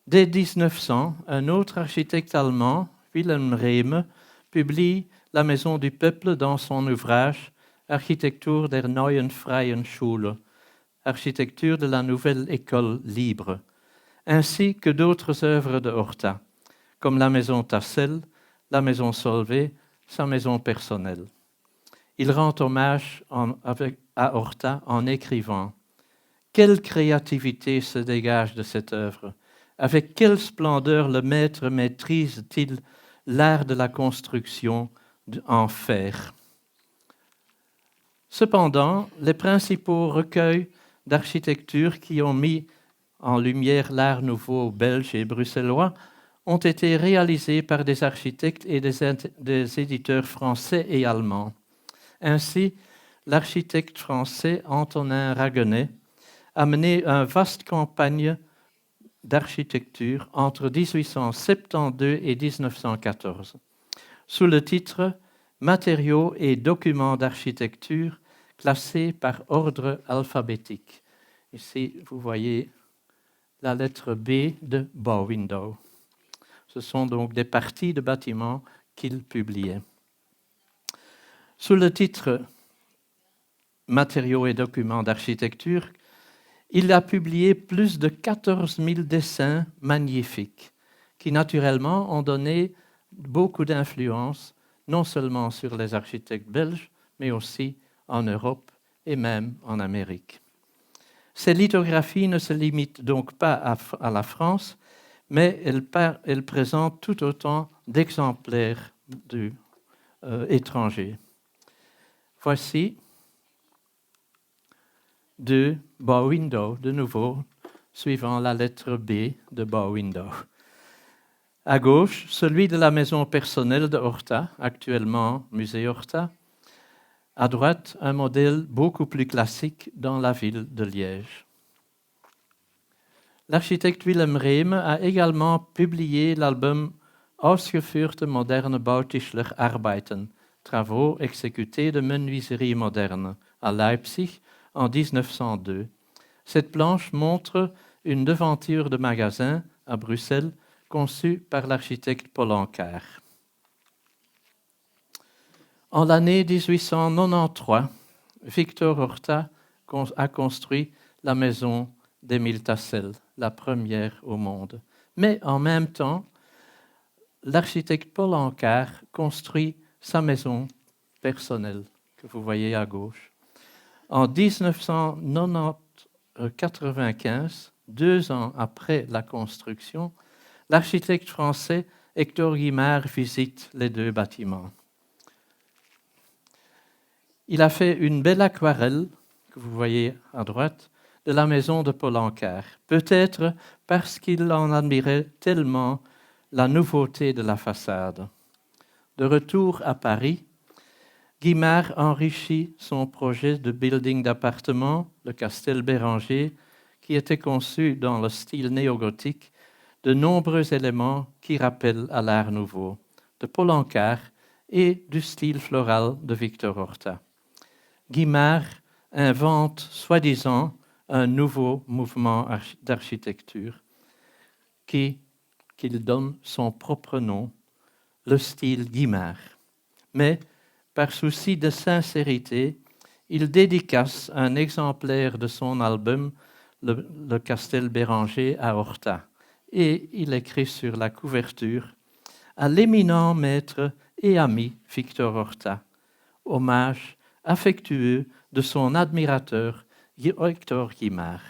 Dès 1900, un autre architecte allemand, Wilhelm Rehme, publie la Maison du Peuple dans son ouvrage Architektur der neuen freien Schule, architecture de la nouvelle école libre, ainsi que d'autres œuvres de Horta, comme la Maison Tassel, la Maison Solvay, sa maison personnelle. Il rend hommage à Horta en écrivant « Quelle créativité se dégage de cette œuvre! Avec quelle splendeur le maître maîtrise-t-il l'art de la construction en fer ?» Cependant, les principaux recueils d'architecture qui ont mis en lumière l'art nouveau belge et bruxellois ont été réalisés par des architectes et des éditeurs français et allemands. Ainsi, l'architecte français Antonin Raguenet a mené une vaste campagne d'architecture entre 1872 et 1914, sous le titre « Matériaux et documents d'architecture classés par ordre alphabétique ». Ici, vous voyez la lettre B de Bauwindow. Ce sont donc des parties de bâtiments qu'il publiait. Sous le titre « Matériaux et documents d'architecture », il a publié plus de 14 000 dessins magnifiques qui, naturellement, ont donné beaucoup d'influence, non seulement sur les architectes belges, mais aussi en Europe et même en Amérique. Ces lithographies ne se limitent donc pas à la France, mais elles présentent tout autant d'exemplaires étrangers. Voici de Bauwindow, de nouveau, suivant la lettre B de Bauwindow. À gauche, celui de la maison personnelle de Horta, actuellement musée Horta. À droite, un modèle beaucoup plus classique dans la ville de Liège. L'architecte Willem Rehme a également publié l'album Ausgeführte moderne Bautischler Arbeiten, travaux exécutés de menuiserie moderne, à Leipzig en 1902. Cette planche montre une devanture de magasin à Bruxelles conçue par l'architecte Paul Anker. En l'année 1893, Victor Horta a construit la maison d'Émile Tassel, la première au monde. Mais en même temps, l'architecte Paul Anker construit sa maison personnelle, que vous voyez à gauche. En 1995, 2 ans après la construction, l'architecte français Hector Guimard visite les 2 bâtiments. Il a fait une belle aquarelle, que vous voyez à droite, de la maison de Paul Anker, peut-être parce qu'il en admirait tellement la nouveauté de la façade. De retour à Paris, Guimard enrichit son projet de building d'appartements, le Castel Béranger, qui était conçu dans le style néogothique, de nombreux éléments qui rappellent à l'Art nouveau, de Paul Anker et du style floral de Victor Horta. Guimard invente, soi-disant, un nouveau mouvement d'architecture qu'il donne son propre nom, le style Guimard. Mais, par souci de sincérité, il dédicace un exemplaire de son album, le Castel Béranger à Horta, et il écrit sur la couverture « À l'éminent maître et ami Victor Horta, hommage affectueux de son admirateur Hector Guimard. »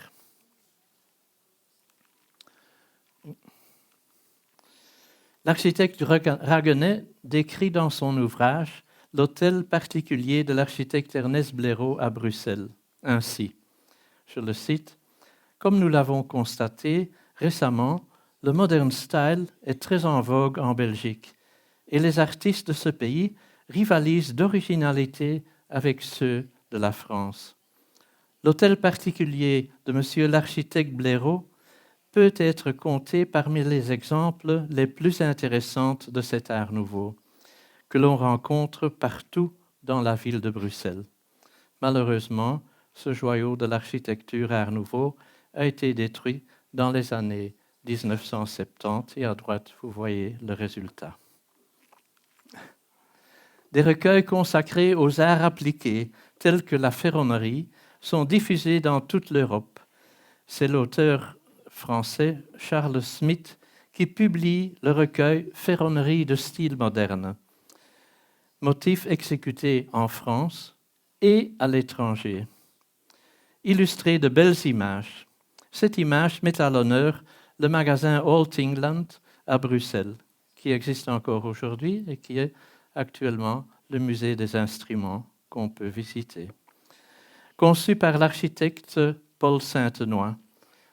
L'architecte Raguenet décrit dans son ouvrage l'hôtel particulier de l'architecte Ernest Blaireau à Bruxelles. Ainsi, je le cite, « Comme nous l'avons constaté récemment, le modern style est très en vogue en Belgique et les artistes de ce pays rivalisent d'originalité avec ceux de la France. L'hôtel particulier de monsieur l'architecte Blaireau peut être compté parmi les exemples les plus intéressants de cet art nouveau, que l'on rencontre partout dans la ville de Bruxelles. Malheureusement, ce joyau de l'architecture art nouveau a été détruit dans les années 1970 et à droite, vous voyez le résultat. Des recueils consacrés aux arts appliqués, tels que la ferronnerie, sont diffusés dans toute l'Europe. C'est l'auteur français Charles Smith qui publie le recueil Ferronnerie de style moderne, motifs exécutés en France et à l'étranger. Illustré de belles images. Cette image met à l'honneur le magasin Old England à Bruxelles, qui existe encore aujourd'hui et qui est actuellement le musée des instruments qu'on peut visiter. Conçu par l'architecte Paul Saintenoy,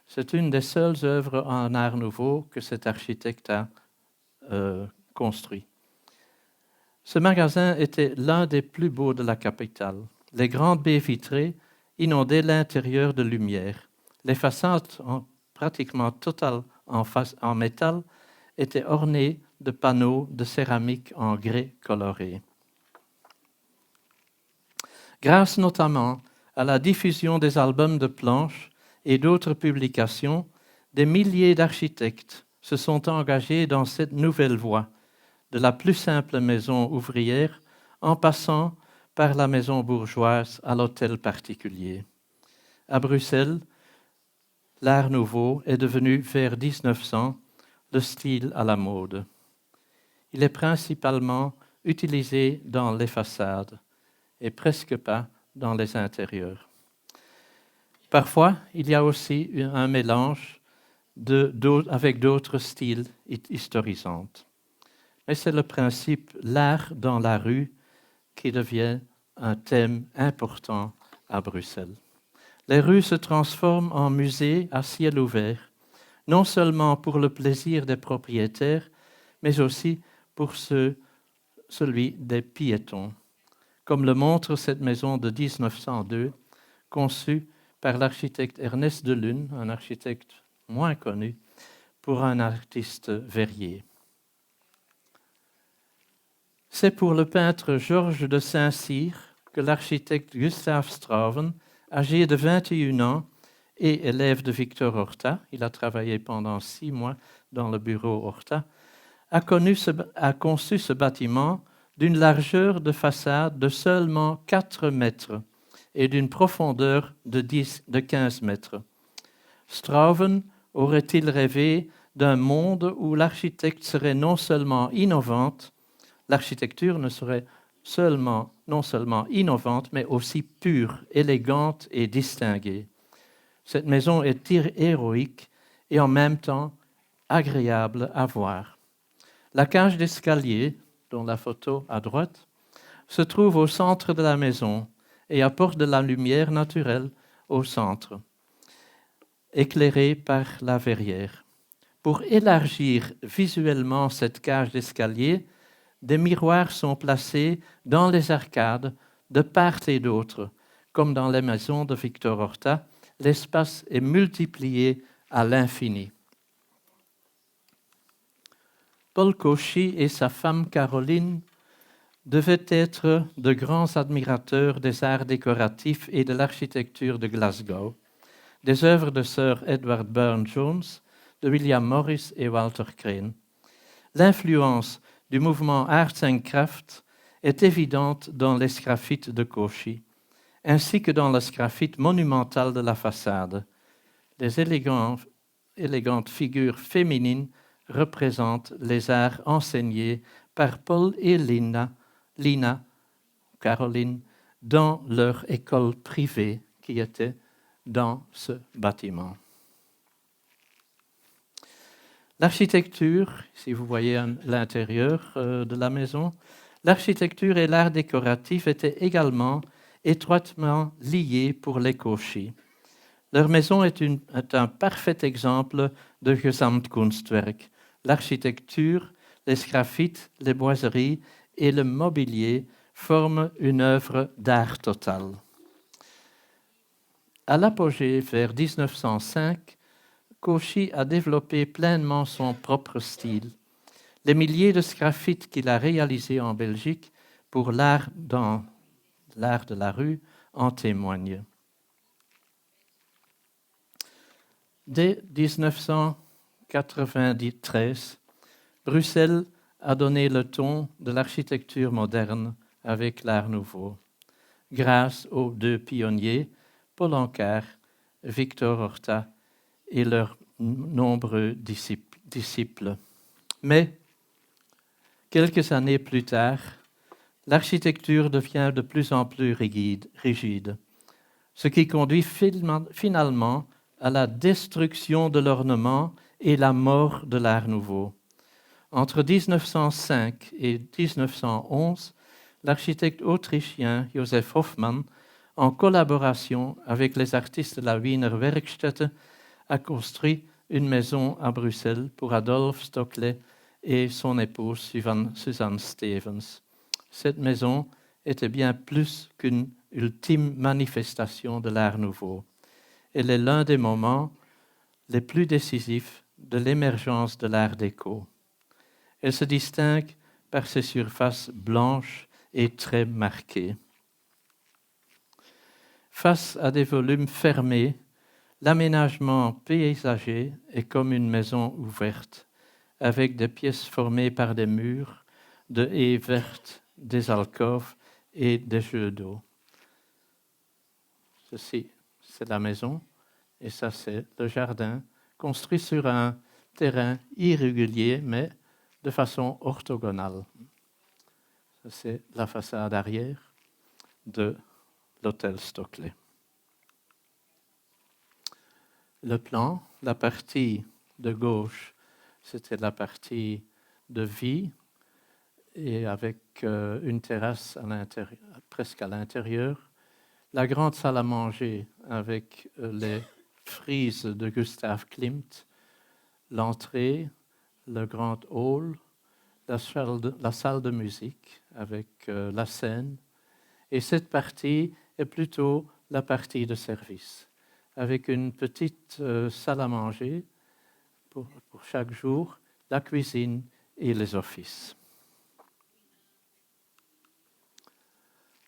c'est une des seules œuvres en art nouveau que cet architecte a construit. Ce magasin était l'un des plus beaux de la capitale. Les grandes baies vitrées inondaient l'intérieur de lumière. Les façades, pratiquement totales en métal, étaient ornées de panneaux de céramique en grès coloré. Grâce notamment à la diffusion des albums de planches et d'autres publications, des milliers d'architectes se sont engagés dans cette nouvelle voie, de la plus simple maison ouvrière en passant par la maison bourgeoise à l'hôtel particulier. À Bruxelles, l'Art nouveau est devenu vers 1900 le style à la mode. Il est principalement utilisé dans les façades et presque pas dans les intérieurs. Parfois, il y a aussi un mélange avec d'autres styles historisants. Mais c'est le principe l'art dans la rue qui devient un thème important à Bruxelles. Les rues se transforment en musées à ciel ouvert, non seulement pour le plaisir des propriétaires, mais aussi pour celui des piétons, comme le montre cette maison de 1902, conçue par l'architecte Ernest Delune, un architecte moins connu, pour un artiste verrier. C'est pour le peintre Georges de Saint-Cyr que l'architecte Gustave Strauven, âgé de 21 ans et élève de Victor Horta, il a travaillé pendant 6 mois dans le bureau Horta, a conçu ce bâtiment d'une largeur de façade de seulement 4 mètres et d'une profondeur de 15 mètres. Strauven aurait-il rêvé d'un monde où l'architecture serait non seulement innovante, non seulement innovante, mais aussi pure, élégante et distinguée. Cette maison est héroïque et en même temps agréable à voir. La cage d'escalier, dont la photo à droite, se trouve au centre de la maison et apporte de la lumière naturelle au centre, éclairée par la verrière. Pour élargir visuellement cette cage d'escalier, des miroirs sont placés dans les arcades de part et d'autre. Comme dans les maisons de Victor Horta, l'espace est multiplié à l'infini. Paul Cauchy et sa femme Caroline devaient être de grands admirateurs des arts décoratifs et de l'architecture de Glasgow, des œuvres de Sir Edward Burne-Jones, de William Morris et Walter Crane. L'influence du mouvement Arts and Crafts est évidente dans les sgraffites de Cauchy, ainsi que dans le sgraffite monumental de la façade. Les élégantes figures féminines représentent les arts enseignés par Paul et Lina, Caroline, dans leur école privée qui était dans ce bâtiment. L'architecture, si vous voyez l'intérieur de la maison, l'architecture et l'art décoratif étaient également étroitement liés pour les Cauchy. Leur maison est un parfait exemple de Gesamtkunstwerk. L'architecture, les sgraffites, les boiseries et le mobilier forment une œuvre d'art totale. À l'apogée vers 1905, Cauchy a développé pleinement son propre style. Les milliers de sgraffites qu'il a réalisés en Belgique pour l'art de la rue en témoignent. Dès 1993, Bruxelles a donné le ton de l'architecture moderne avec l'Art nouveau, grâce aux 2 pionniers, Paul Ancar, Victor Horta et leurs nombreux disciples. Mais, quelques années plus tard, l'architecture devient de plus en plus rigide, ce qui conduit finalement à la destruction de l'ornement et la mort de l'Art nouveau. Entre 1905 et 1911, l'architecte autrichien Josef Hoffmann, en collaboration avec les artistes de la Wiener Werkstätte, a construit une maison à Bruxelles pour Adolphe Stoclet et son épouse Suzanne Stevens. Cette maison était bien plus qu'une ultime manifestation de l'Art nouveau. Elle est l'un des moments les plus décisifs de l'émergence de l'Art déco. Elle se distingue par ses surfaces blanches et très marquées. Face à des volumes fermés, l'aménagement paysager est comme une maison ouverte, avec des pièces formées par des murs, de haies vertes, des alcôves et des jeux d'eau. Ceci, c'est la maison, et ça, c'est le jardin, construit sur un terrain irrégulier, mais de façon orthogonale. Ça, c'est la façade arrière de l'hôtel Stockley. Le plan, la partie de gauche, c'était la partie de vie, et avec une terrasse à l'intérieur, presque à l'intérieur. La grande salle à manger avec les frises de Gustav Klimt, l'entrée, le grand hall, la salle de musique avec la scène. Et cette partie est plutôt la partie de service, avec une petite salle à manger pour chaque jour, la cuisine et les offices.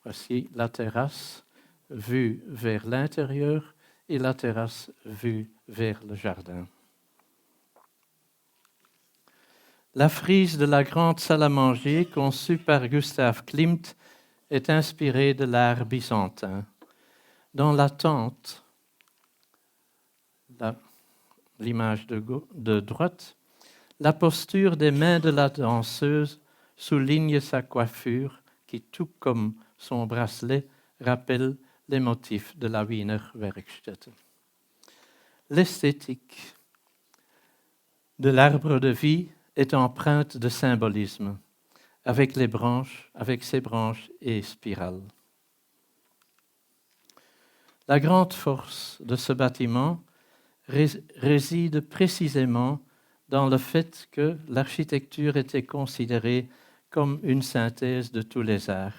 Voici la terrasse vue vers l'intérieur et la terrasse vue vers le jardin. La frise de la grande salle à manger conçue par Gustav Klimt est inspirée de l'art byzantin. Dans la tente, l'image de droite, la posture des mains de la danseuse souligne sa coiffure qui, tout comme son bracelet, rappelle les motifs de la Wiener Werkstätte. L'esthétique de l'arbre de vie est empreinte de symbolisme, avec ses branches et spirales. La grande force de ce bâtiment réside précisément dans le fait que l'architecture était considérée comme une synthèse de tous les arts.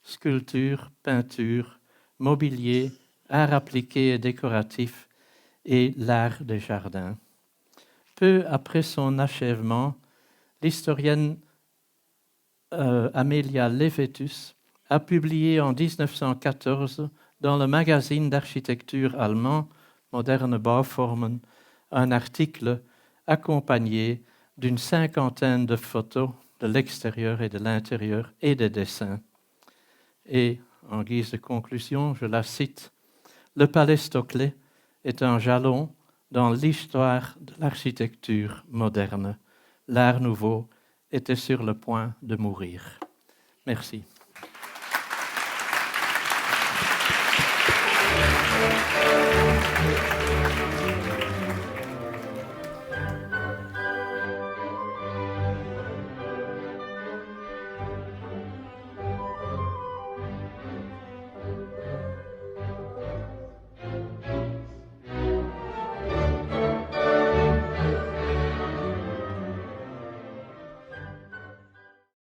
Sculpture, peinture, mobilier, art appliqué et décoratif et l'art des jardins. Peu après son achèvement, l'historienne Amelia Levetus a publié en 1914 dans le magazine d'architecture allemand Moderne Bauformen un article accompagné d'une 50aine de photos de l'extérieur et de l'intérieur et des dessins. Et en guise de conclusion, je la cite, « Le palais Stockley est un jalon dans l'histoire de l'architecture moderne. L'art nouveau était sur le point de mourir. » Merci.